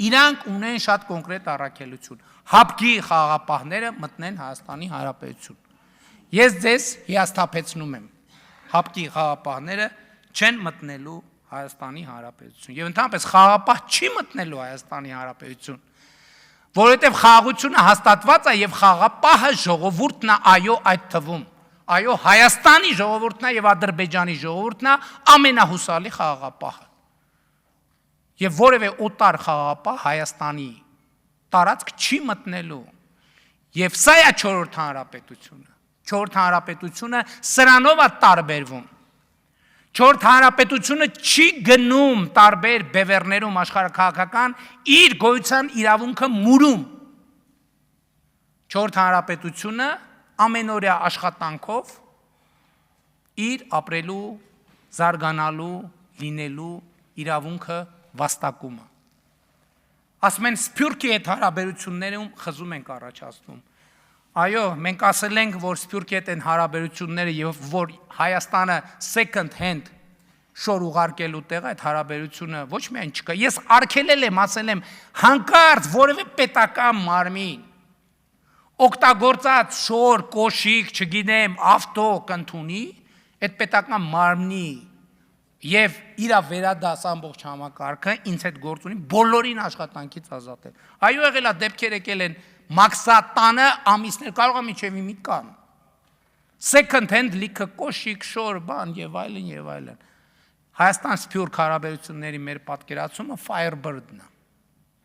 իրանք ունեն շատ կոնկրետ առաքելություն։ Հապկի խաղաղապահները մտնեն Հայաստանի Հանրապետություն։ Ես ձեզ հիասթափեցնում եմ, հապկի խաղաղապահները չեն մտնելու Հայաստանի Հանրապետություն։ Եվ ընդհանրապես խաղաղապահ չի մտնելու Հայաստանի Հանրապետություն, որովհետև խաղաղությունը հաստատված է եւ խաղաղապահը ժողովուրդն է, այո, այդ թվում։ Այո, Հայաստանի ժողովուրդն է եւ Ադրբեջանի ժողովուրդն է ամենահուսալի խաղաղապահը։ Եվ որևէ օտար խաղաղապահ Հայաստանի տարածք չի մտնելու։ Եվ սա է 4-րդ հանրապետությունը։ 4-րդ հանրապետությունը սրանով է տարբերվում։ 4-րդ հանրապետությունը չի գնում տարբեր բևեռներում աշխարհաքաղաքական իր գոյության իրավունքը մուրում։ 4-րդ հանրապետությունը ամենօրյա աշխատանքով իր ապրելու, զարգանալու, լինելու իրավունքը վաստակում է։ Ասում են Սփյուռքի հետ հարաբերություններում խզում ենք առաջացնում։ Այո, մենք ասել ենք, որ Սփյուռքի հետ են հարաբերությունները եւ որ Հայաստանը second hand շոր ուղարկելու տեղ այդ հարաբերությունը ոչ միայն չկա։ Ես արգելել եմ, ասել եմ, հանկարծ որևէ պետական մարմին օգտագործած շոր, կոշիկ, չգիտեմ, ավտո կընդունի, այդ պետական մարմնի եւ իրա վերադաս ամբողջ համակարգը ինձ հետ գործ ունի բոլորին աշխատանքից ազատել։ Այո, եղել է դեպքեր եկել են մաքսատանը ամիսներ կարող է միջև մի կան։ Second hand լիքը կոշիկ, շոր, բան եւ այլն եւ այլն։ Հայաստան-Սփյուռք հարաբերությունների մեր պատկերացումը Firebird-ն է։